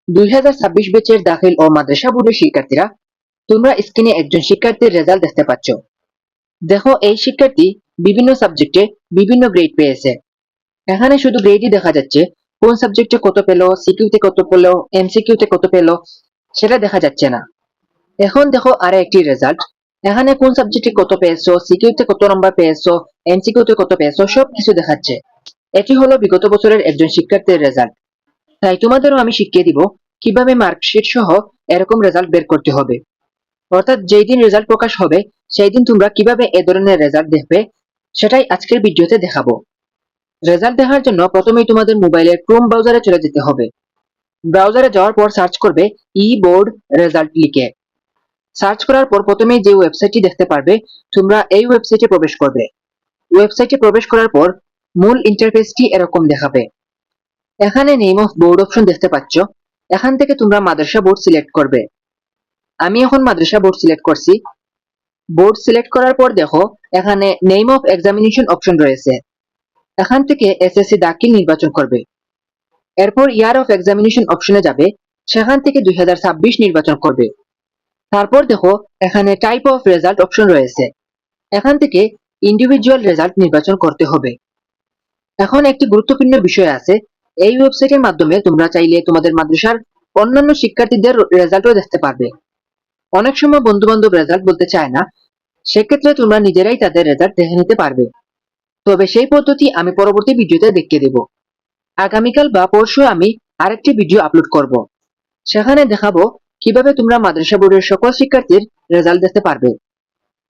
2026 ব্যাচের দাখিল ও মাদ্রাসা বোর্ডের শিক্ষার্থীরা, তোমরা স্ক্রিনে একজন শিক্ষার্থীর রেজাল্ট দেখতে পাচ্ছ। দেখো, এই শিক্ষার্থী বিভিন্ন সাবজেক্টে বিভিন্ন গ্রেড পেয়েছে। এখানে শুধু গ্রেডই দেখা যাচ্ছে, কোন সাবজেক্টে কত পেল, সিকিউতে কত পেল, এমসিকিউতে কত পেল সেটা দেখা যাচ্ছে না। এখন দেখো আরো একটি রেজাল্ট, এখানে কোন সাবজেক্টে কত পেয়েছো, সিকিউতে কত নম্বর পেয়েছো, এমসিকিউতে কত পেয়েছো সবকিছু দেখাচ্ছে। এটি হলো বিগত বছরের একজন শিক্ষার্থীর রেজাল্ট। তাই তোমাদেরও আমি শিখিয়ে দিব কিভাবে মার্কশিট সহ এরকম রেজাল্ট বের করতে হবে। অর্থাৎ যেই দিন রেজাল্ট প্রকাশ হবে সেই দিন তোমরা কিভাবে এ ধরনের রেজাল্ট দেখবে সেটাই আজকের ভিডিওতে দেখাবো। রেজাল্ট দেখার জন্য প্রথমেই তোমাদের মোবাইলের ক্রোম ব্রাউজারে চলে যেতে হবে। ব্রাউজারে যাওয়ার পর সার্চ করবে ই বোর্ড রেজাল্ট লিখে। সার্চ করার পর প্রথমেই যে ওয়েবসাইটটি দেখতে পারবে, তোমরা এই ওয়েবসাইটে প্রবেশ করবে। ওয়েবসাইটে প্রবেশ করার পর মূল ইন্টারফেসটি এরকম দেখাবে। এখানে নেম অফ বোর্ড অপশন দেখতে পাচ্ছ। এখান থেকে তোমরা মাদ্রাসা বোর্ড সিলেক্ট করবে। আমি এখন মাদ্রাসা বোর্ড সিলেক্ট করছি। বোর্ড সিলেক্ট করার পর দেখো এখানে নেম অফ এক্সামিনেশন অপশন রয়েছে। এখান থেকে এসএসসি দাখিল নির্বাচন করবে। এরপর ইয়ার অফ এক্সামিনেশন অপশনে যাবে, সেখান থেকে 2026 নির্বাচন করবে। তারপর দেখো এখানে টাইপ অফ রেজাল্ট অপশন রয়েছে। এখান থেকে ইন্ডিভিজুয়াল রেজাল্ট নির্বাচন করতে হবে। এখন একটি গুরুত্বপূর্ণ বিষয় আছে, এই ওয়েবসাইটের মাধ্যমে তোমরা চাইলে তোমাদের মাদ্রাসার অন্যান্য শিক্ষার্থীদের রেজাল্টও দেখতে পারবে। অনেক সময় বন্ধু বান্ধব রেজাল্ট বলতে চায় না, সেক্ষেত্রে তোমরা নিজেরাই তাদের রেজাল্ট দেখে নিতে পারবে। তবে সেই পদ্ধতি আমি পরবর্তী ভিডিওতে দেখিয়ে দেব। আগামীকাল বা পরশু আমি আরেকটি ভিডিও আপলোড করব। সেখানে দেখাবো কিভাবে তোমরা মাদ্রাসা বোর্ডের সকল শিক্ষার্থীর রেজাল্ট দেখতে পারবে।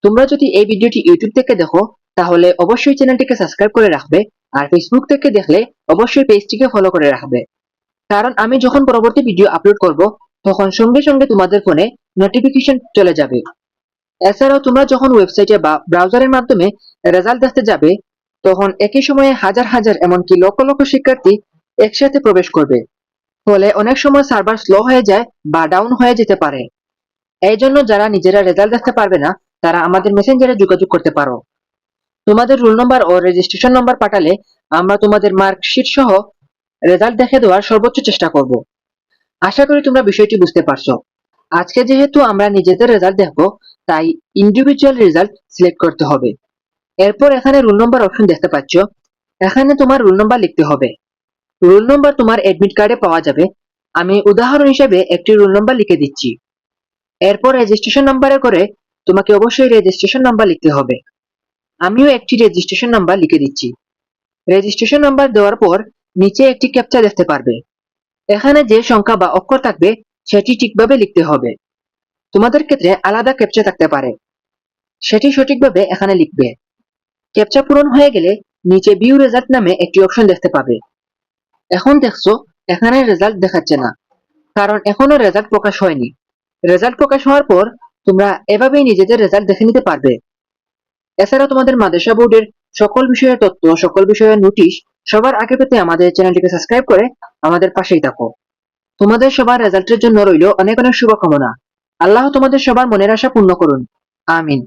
তোমরা যদি এই ভিডিওটি ইউটিউব থেকে দেখো তাহলে অবশ্যই চ্যানেলটিকে সাবস্ক্রাইব করে রাখবে, আর ফেসবুক থেকে দেখলে অবশ্যই পেজটিকে ফলো করে রাখবে। কারণ আমি যখন পরবর্তী ভিডিও আপলোড করব তখন সঙ্গে সঙ্গে তোমাদের ফোনে নোটিফিকেশন চলে যাবে। এছাড়াও তোমরা যখন ওয়েবসাইটে বা ব্রাউজারের মাধ্যমে রেজাল্ট দেখতে যাবে তখন একই সময়ে হাজার হাজার এমনকি লক্ষ লক্ষ শিক্ষার্থী একসাথে প্রবেশ করবে। ফলে অনেক সময় সার্ভার স্লো হয়ে যায় বা ডাউন হয়ে যেতে পারে। এই জন্য যারা নিজেরা রেজাল্ট দেখতে পারবে না তারা আমাদের মেসেঞ্জারে যোগাযোগ করতে পারো। তোমাদের রোল নম্বর ও রেজিস্ট্রেশন নম্বর পাঠালে আমরা তোমাদের মার্কশিট সহ রেজাল্ট দেখে দেওয়ার সর্বোচ্চ চেষ্টা করব। আশা করি তোমরা বিষয়টি বুঝতে পারছো। আজকে যেহেতু আমরা নিজেদের রেজাল্ট দেখবো, তাই ইন্ডিভিজুয়াল রেজাল্ট সিলেক্ট করতে হবে। এরপর এখানে রোল নম্বর অপশন দেখতে পাচ্ছ। এখানে তোমার রোল নম্বর লিখতে হবে। রোল নম্বর তোমার অ্যাডমিট কার্ডে পাওয়া যাবে। আমি উদাহরণ হিসেবে একটি রোল নম্বর লিখে দিচ্ছি। এরপর রেজিস্ট্রেশন নাম্বারে করে তোমাকে অবশ্যই রেজিস্ট্রেশন নাম্বার লিখতে হবে। আমিও একটি রেজিস্ট্রেশন নাম্বার লিখে দিচ্ছি। রেজিস্ট্রেশন নাম্বার দেওয়ার পর নিচে একটি ক্যাপচা দেখতে পারবে। এখানে যে সংখ্যা বা অক্ষর থাকবে সেটি ঠিকভাবে লিখতে হবে। তোমাদের ক্ষেত্রে আলাদা ক্যাপচা থাকতে পারে, সেটি সঠিকভাবে এখানে লিখবে। ক্যাপচা পূরণ হয়ে গেলে নিচে ভিউ রেজাল্ট নামে একটি অপশন দেখতে পাবে। এখন দেখছো এখানে রেজাল্ট দেখাচ্ছে না, কারণ এখনো রেজাল্ট প্রকাশ হয়নি। রেজাল্ট প্রকাশ হওয়ার পর তোমরা এভাবেই নিজেদের রেজাল্ট দেখে নিতে পারবে। এছাড়া তোমাদের মাদ্রাসা বোর্ডের সকল বিষয়ের তথ্য, সকল বিষয়ের নোটিশ সবার আগে পেতে আমাদের চ্যানেলটিকে সাবস্ক্রাইব করে আমাদের পাশেই থাকো। তোমাদের সবার রেজাল্টের জন্য রইল অনেক অনেক শুভকামনা। আল্লাহ তোমাদের সবার মনের আশা পূর্ণ করুন। আমিন।